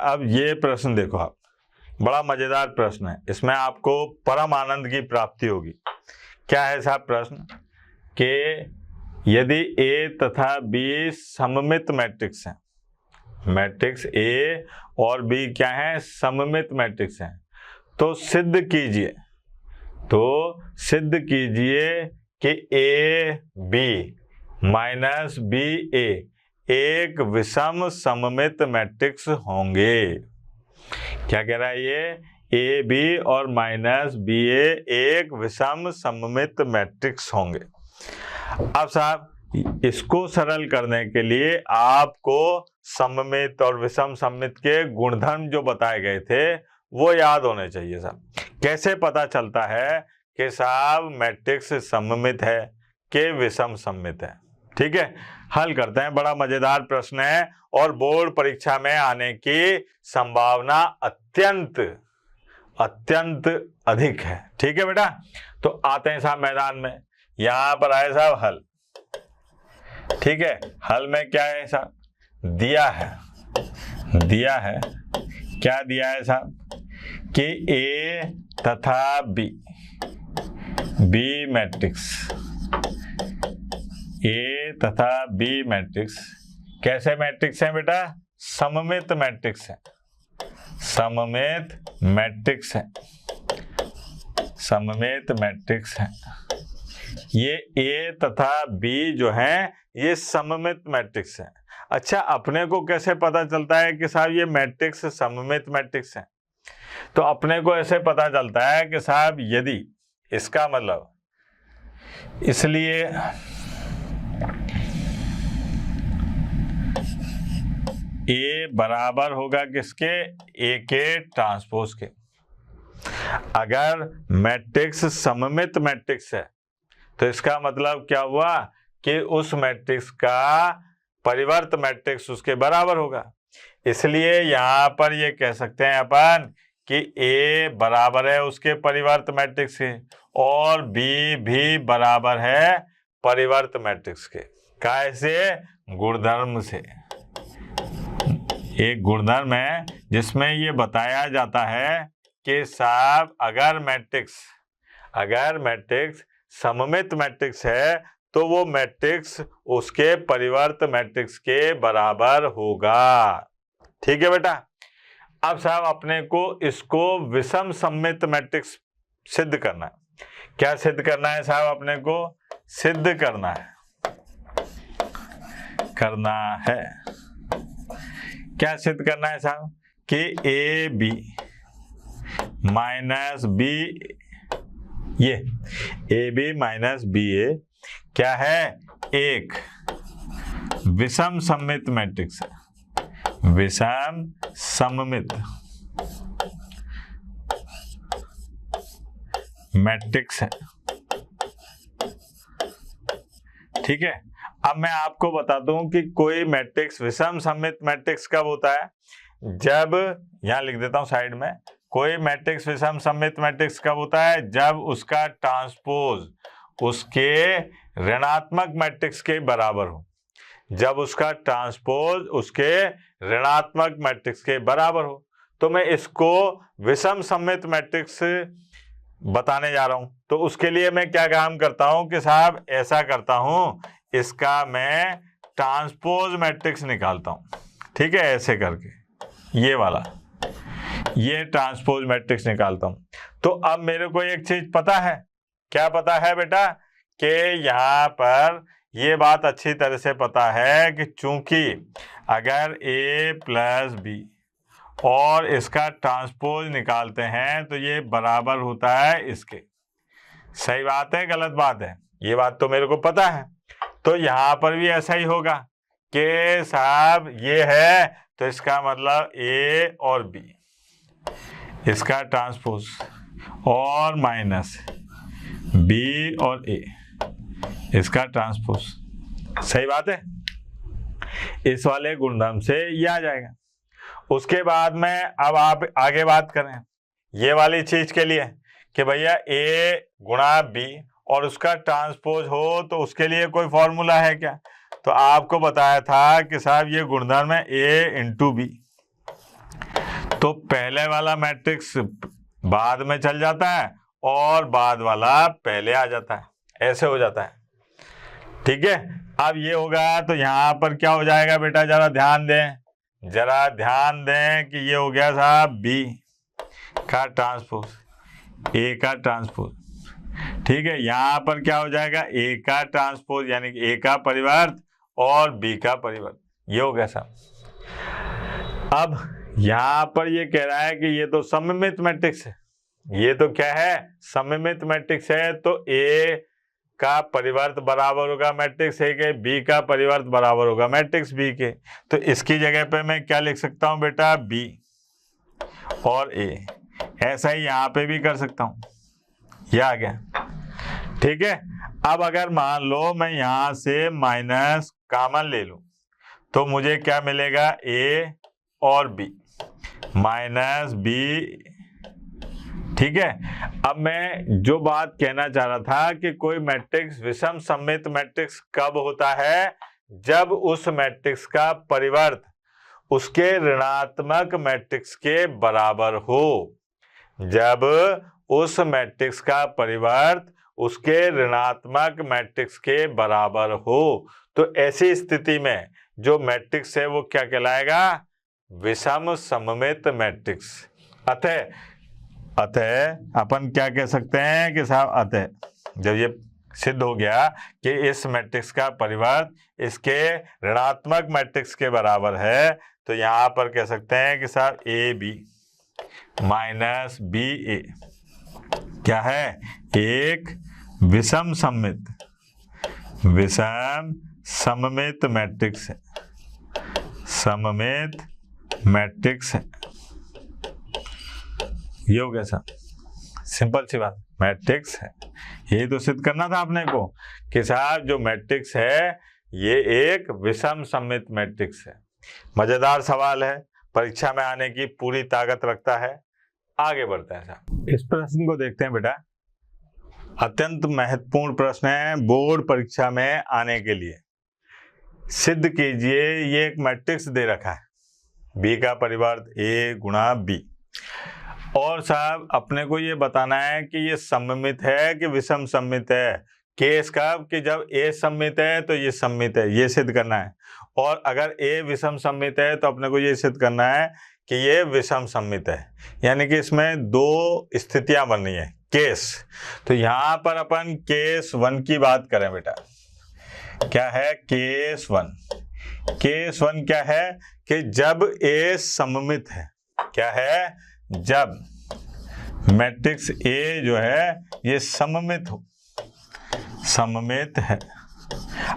अब ये प्रश्न देखो आप, बड़ा मजेदार प्रश्न है, इसमें आपको परम आनंद की प्राप्ति होगी। क्या है साहब प्रश्न कि यदि A तथा B सममित मैट्रिक्स हैं, मैट्रिक्स A और B क्या है, सममित मैट्रिक्स हैं, तो सिद्ध कीजिए कि A B minus B A एक विषम सममित मैट्रिक्स होंगे। क्या कह रहा है ये, A B और माइनस B A एक विषम सममित मैट्रिक्स होंगे। अब साहब इसको सरल करने के लिए आपको सममित और विषम सममित के गुणधर्म जो बताए गए थे वो याद होने चाहिए साहब। कैसे पता चलता है कि साहब मैट्रिक्स सममित है कि विषम सममित है? ठीक है, हल करते हैं। बड़ा मजेदार प्रश्न है और बोर्ड परीक्षा में आने की संभावना अत्यंत अधिक है। ठीक है बेटा, तो आते हैं साहब मैदान में। यहां पर आए साहब हल। ठीक है, हल में क्या है साहब, दिया है क्या दिया है साहब कि A तथा B मैट्रिक्स, A तथा B मैट्रिक्स कैसे मैट्रिक्स हैं बेटा, सममित मैट्रिक्स है, सममित मैट्रिक्स है। ये A तथा B जो हैं ये सममित मैट्रिक्स है। अच्छा, अपने को कैसे पता चलता है कि साहब ये मैट्रिक्स सममित मैट्रिक्स है? तो अपने को ऐसे पता चलता है कि साहब यदि इसका मतलब, इसलिए A बराबर होगा किसके, A के ट्रांसपोज के। अगर मैट्रिक्स सममित मैट्रिक्स है तो इसका मतलब क्या हुआ कि उस मैट्रिक्स का परिवर्त मैट्रिक्स उसके बराबर होगा। इसलिए यहां पर ये कह सकते हैं अपन कि A बराबर है उसके परिवर्त मैट्रिक्स के और B भी बराबर है परिवर्त मैट्रिक्स के। कैसे? गुणधर्म से। एक गुणधर्म है जिसमें ये बताया जाता है कि साहब अगर मैट्रिक्स सममित मैट्रिक्स है तो वो मैट्रिक्स उसके परिवर्त मैट्रिक्स के बराबर होगा। ठीक है बेटा। अब साहब अपने को इसको विषम सममित मैट्रिक्स सिद्ध करना है। क्या सिद्ध करना है साहब? अपने को सिद्ध करना है। क्या सिद्ध करना है साहब कि ए बी माइनस बी, ये ए बी माइनस बी ए क्या है, एक विषम सममित मैट्रिक्स है, विषम सममित मैट्रिक्स है। ठीक है। अब मैं आपको बताता हूं कि कोई मैट्रिक्स विषम सममित मैट्रिक्स कब होता है, जब, यहां लिख देता हूं साइड में, कोई मैट्रिक्स विषम सममित मैट्रिक्स कब होता है, जब उसका ट्रांसपोज उसके ऋणात्मक मैट्रिक्स के बराबर हो, जब उसका ट्रांसपोज उसके ऋणात्मक मैट्रिक्स के बराबर हो। तो मैं इसको विषम सममित मैट्रिक्स बताने जा रहा हूं। तो उसके लिए मैं क्या काम करता हूं कि साहब ऐसा करता हूं, इसका मैं ट्रांसपोज मैट्रिक्स निकालता हूं। ठीक है, ऐसे करके ये वाला, ये ट्रांसपोज मैट्रिक्स निकालता हूं। तो अब मेरे को एक चीज पता है, क्या पता है बेटा, कि यहां पर ये बात अच्छी तरह से पता है कि चूंकि अगर a प्लस बी और इसका ट्रांसपोज निकालते हैं तो ये बराबर होता है इसके। सही बात है, गलत बात है? ये बात तो मेरे को पता है। तो यहां पर भी ऐसा ही होगा कि साहब ये है तो इसका मतलब a और b, इसका ट्रांसपोज और माइनस b और a, इसका ट्रांसपोज। सही बात है। इस वाले गुणधर्म से ये आ जाएगा। उसके बाद में अब आप आगे बात करें ये वाली चीज के लिए कि भैया a गुणा b और उसका ट्रांसपोज हो तो उसके लिए कोई फॉर्मूला है क्या? तो आपको बताया था कि साहब ये गुणधर्म है a इंटू बी। तो पहले वाला मैट्रिक्स बाद में चल जाता है और बाद वाला पहले आ जाता है, ऐसे हो जाता है। ठीक है, अब ये होगा तो यहाँ पर क्या हो जाएगा बेटा, जरा ध्यान दें कि ये हो गया साहब बी का ट्रांसपोज, ए का ट्रांसपोज। ठीक है, यहाँ पर क्या हो जाएगा, ए का ट्रांसपोज यानी कि ए का परिवर्त और बी का परिवर्त, ये हो गया साहब। अब यहाँ पर ये कह रहा है कि ये तो सममित मैट्रिक्स है, ये तो क्या है, सममित मैट्रिक्स है, तो ए का परिवर्त बराबर होगा मैट्रिक्स ए के, बी का परिवर्त बराबर होगा मैट्रिक्स बी के। तो इसकी जगह पे मैं क्या लिख सकता हूँ बेटा, बी और ए। ऐसा ही यहाँ पे भी कर सकता हूँ, ये आ गया। ठीक है, अब अगर मान लो मैं यहाँ से माइनस कॉमन ले लूं तो मुझे क्या मिलेगा, ए और बी माइनस बी। ठीक है, अब मैं जो बात कहना चाह रहा था कि कोई मैट्रिक्स विषम सममित मैट्रिक्स कब होता है, जब उस मैट्रिक्स का परिवर्त उसके ऋणात्मक मैट्रिक्स के बराबर हो, जब उस मैट्रिक्स का परिवर्त उसके ऋणात्मक मैट्रिक्स के बराबर हो, तो ऐसी स्थिति में जो मैट्रिक्स है वो क्या कहलाएगा, विषम सममित मैट्रिक्स। अतः अपन क्या कह सकते हैं कि साहब, अतः जब ये सिद्ध हो गया कि इस मैट्रिक्स का परिवर्त इसके ऋणात्मक मैट्रिक्स के बराबर है, तो यहाँ पर कह सकते हैं कि साहब ए बी माइनस बी ए क्या है, एक विषम सममित मैट्रिक्स है, सममित मैट्रिक्स है। ये हो गया साहब, सिंपल सी बात, मैट्रिक्स है। यही तो सिद्ध करना था आपने को कि साहब जो मैट्रिक्स है ये एक विषम सममित मैट्रिक्स है। मजेदार सवाल है, परीक्षा में आने की पूरी ताकत रखता है। आगे बढ़ते हैं साहब, इस प्रश्न को देखते हैं बेटा, अत्यंत महत्वपूर्ण प्रश्न है बोर्ड परीक्षा में आने के लिए। सिद्ध कीजिए, ये एक मैट्रिक्स दे रखा है, बी का परिवर्त ए गुणा बी, और साहब अपने को ये बताना है कि ये सममित है कि विषम सममित है। केस का कि जब ए सममित है तो ये सममित है, ये सिद्ध करना है, और अगर ए विषम सममित है तो अपने को ये सिद्ध करना है कि ये विषम सममित है। यानी कि इसमें दो स्थितियां बन रही है, केस। तो यहाँ पर अपन केस 1 की बात करें बेटा, क्या है केस 1। केस 1 क्या है कि जब ए सममित है, क्या है, जब मैट्रिक्स ए जो है ये सममित है।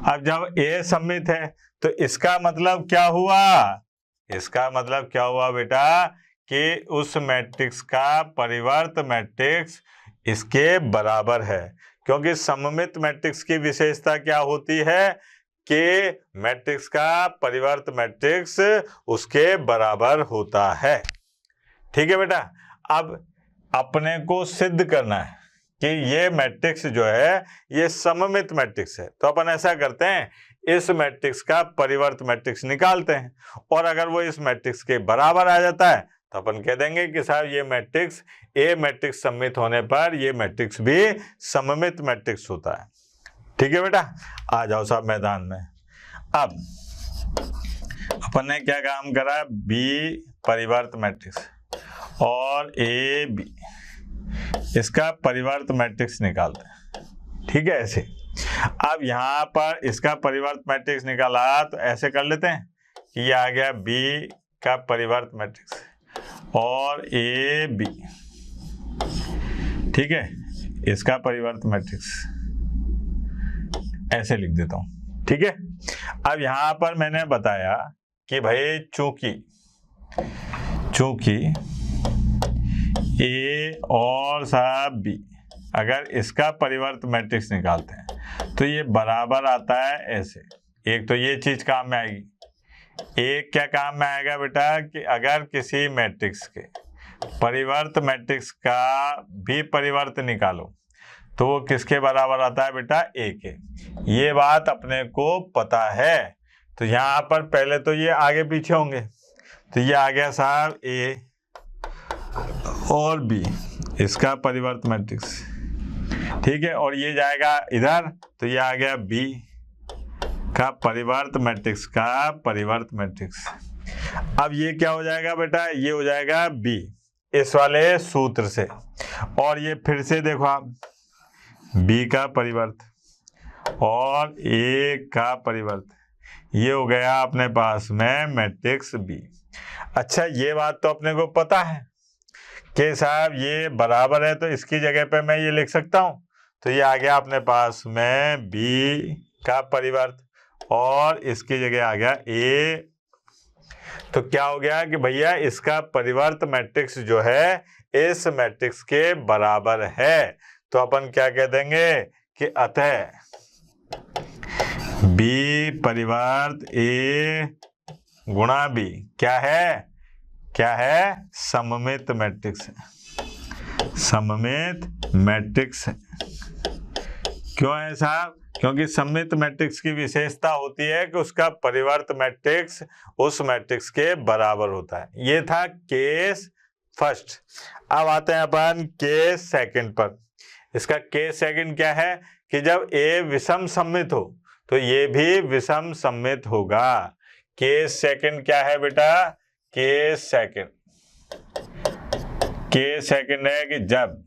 अब जब ए सममित है तो इसका मतलब क्या हुआ, इसका मतलब क्या हुआ बेटा कि उस मैट्रिक्स का परिवर्त मैट्रिक्स इसके बराबर है, क्योंकि सममित मैट्रिक्स की विशेषता क्या होती है कि मैट्रिक्स का परिवर्त मैट्रिक्स उसके बराबर होता है। ठीक है बेटा, अब अपने को सिद्ध करना है कि ये मैट्रिक्स जो है ये सममित मैट्रिक्स है। तो अपन ऐसा करते हैं, इस मैट्रिक्स का परिवर्त मैट्रिक्स निकालते हैं, और अगर वो इस मैट्रिक्स के बराबर आ जाता है तो अपन कह देंगे कि साहब ये मैट्रिक्स ए मैट्रिक्स सममित होने पर ये मैट्रिक्स भी सममित मैट्रिक्स होता है। ठीक है बेटा, आ जाओ साहब मैदान में। अब अपन ने क्या काम करा, बी परिवर्त मैट्रिक्स और ए बी, इसका परिवर्त मैट्रिक्स निकालते हैं। ठीक है, ऐसे। अब यहाँ पर इसका परिवर्त मैट्रिक्स निकाला तो ऐसे कर लेते हैं कि ये आ गया बी का परिवर्त मैट्रिक्स और ए बी, ठीक है, इसका परिवर्त मैट्रिक्स ऐसे लिख देता हूं। ठीक है, अब यहाँ पर मैंने बताया कि भाई चूंकि ए और साहब बी अगर इसका परिवर्त मैट्रिक्स निकालते हैं तो ये बराबर आता है ऐसे। एक तो ये चीज काम में आएगी, एक क्या काम में आएगा बेटा कि अगर किसी मैट्रिक्स के परिवर्त मैट्रिक्स का भी परिवर्त निकालो तो वो किसके बराबर आता है बेटा, ए के। ये बात अपने को पता है। तो यहाँ पर पहले तो ये आगे पीछे होंगे, तो ये आ गया साहब ए और बी इसका परिवर्त मैट्रिक्स, ठीक है। और ये जाएगा इधर, तो ये आ गया बी का परिवर्त मैट्रिक्स का परिवर्त मैट्रिक्स। अब ये क्या हो जाएगा बेटा, ये हो जाएगा बी इस वाले सूत्र से, और ये फिर से देखो आप बी का परिवर्त और ए का परिवर्त, ये हो गया अपने पास में मैट्रिक्स बी। अच्छा, ये बात तो अपने को पता है कि साहब ये बराबर है, तो इसकी जगह पे मैं ये लिख सकता हूँ, तो ये आ गया अपने पास में बी का परिवर्त और इसकी जगह आ गया ए। तो क्या हो गया कि भैया इसका परिवर्त मैट्रिक्स जो है इस मैट्रिक्स के बराबर है, तो अपन क्या कह देंगे कि अतः बी परिवर्त ए गुणा बी क्या है, क्या है, सममित मैट्रिक्स है, सममित मैट्रिक्स है। क्यों है साहब, क्योंकि सममित मैट्रिक्स की विशेषता होती है कि उसका परिवर्त मैट्रिक्स उस मैट्रिक्स के बराबर होता है। ये था केस फर्स्ट। अब आते हैं अपन केस सेकंड पर। इसका केस सेकंड क्या है कि जब ए विषम सममित हो तो ये भी विषम सममित होगा। केस सेकंड क्या है बेटा, केस सेकंड है कि जब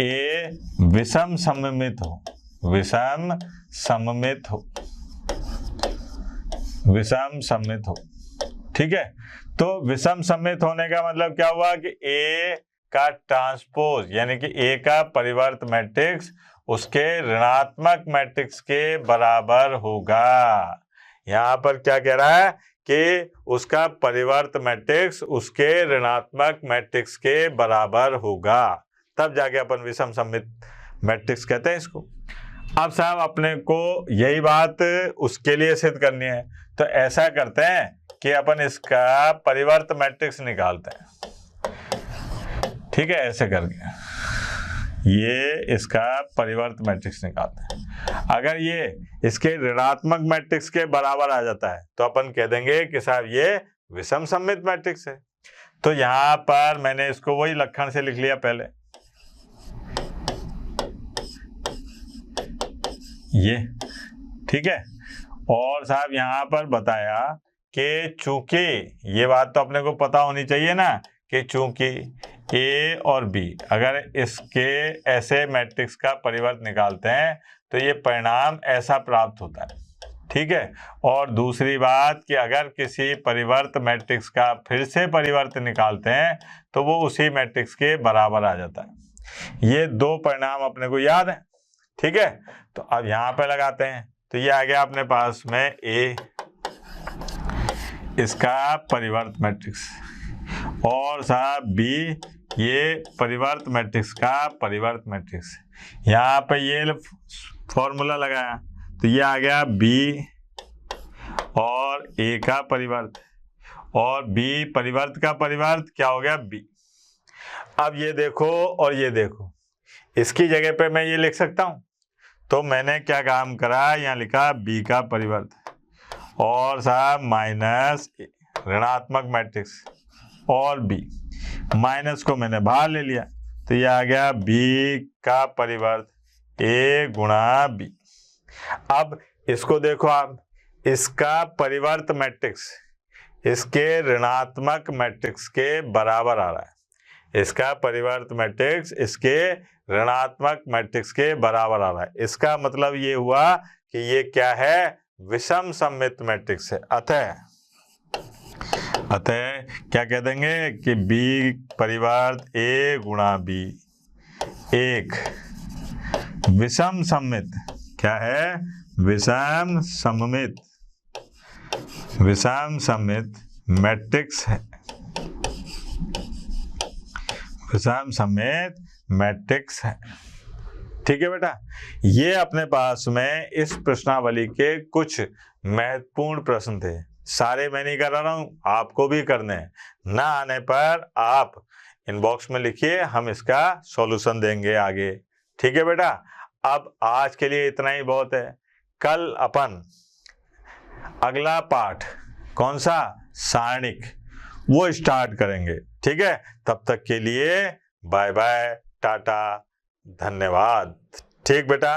ए विषम सममित हो, विषम सममित हो, विषम सममित हो, ठीक है। तो विषम सममित होने का मतलब क्या हुआ कि ए का ट्रांसपोज यानी कि ए का परिवर्त मैट्रिक्स उसके ऋणात्मक मैट्रिक्स के बराबर होगा। यहाँ पर क्या कह रहा है कि उसका परिवर्त मैट्रिक्स उसके ऋणात्मक मैट्रिक्स के बराबर होगा, तब जाके अपन विषम सममित मैट्रिक्स कहते हैं इसको। अब साहब अपने को यही बात उसके लिए सिद्ध करनी है, तो ऐसा करते हैं कि अपन इसका परिवर्त मैट्रिक्स निकालते हैं, ठीक है। ऐसे करके ये इसका परिवर्त मैट्रिक्स निकालते हैं। अगर ये इसके ऋणात्मक मैट्रिक्स के बराबर आ जाता है तो अपन कह देंगे कि साहब ये विषम सममित मैट्रिक्स है। तो यहाँ पर मैंने इसको वही लक्षण से लिख लिया पहले, ये ठीक है। और साहब यहाँ पर बताया कि चूंकि ये बात तो अपने को पता होनी चाहिए ना कि चूंकि ए और बी अगर इसके ऐसे मैट्रिक्स का परिवर्त निकालते हैं तो ये परिणाम ऐसा प्राप्त होता है, ठीक है। और दूसरी बात कि अगर किसी परिवर्त मैट्रिक्स का फिर से परिवर्त निकालते हैं तो वो उसी मैट्रिक्स के बराबर आ जाता है। ये दो परिणाम अपने को याद है, ठीक है। तो अब यहाँ पे लगाते हैं, तो ये आ गया अपने पास में ए इसका परिवर्त मैट्रिक्स और साहब बी ये परिवर्त मैट्रिक्स का परिवर्त मैट्रिक्स। यहाँ पे ये फॉर्मूला लगाया तो ये आ गया बी और ए का परिवर्त और बी परिवर्त का परिवर्त क्या हो गया बी। अब ये देखो और ये देखो, इसकी जगह पे मैं ये लिख सकता हूँ, तो मैंने क्या काम करा, यहाँ लिखा बी का परिवर्त और साहब माइनस ऋणात्मक मैट्रिक्स और बी, माइनस को मैंने बाहर ले लिया तो ये आ गया बी का परिवर्त ए गुणा बी। अब इसको देखो आप, इसका परिवर्त मैट्रिक्स इसके ऋणात्मक मैट्रिक्स के बराबर आ रहा है, इसका परिवर्त मैट्रिक्स इसके ऋणात्मक मैट्रिक्स के बराबर आ रहा है। इसका मतलब ये हुआ कि ये क्या है, विषम सममित मैट्रिक्स है। अतः क्या कह देंगे कि बी परिवर्त ए गुणा बी एक विषम सममित क्या है, विषम सममित मैट्रिक्स है, विषम सममित मैट्रिक्स है, ठीक है बेटा। ये अपने पास में इस प्रश्नावली के कुछ महत्वपूर्ण प्रश्न थे। सारे मैं नहीं कर रहा हूँ, आपको भी करने हैं। ना आने पर आप इनबॉक्स में लिखिए, हम इसका सॉल्यूशन देंगे आगे, ठीक है बेटा। अब आज के लिए इतना ही बहुत है। कल अपन अगला पाठ कौन सा, सारणिक, वो स्टार्ट करेंगे, ठीक है, तब तक के लिए बाय बाय, टाटा, धन्यवाद। ठीक बेटा।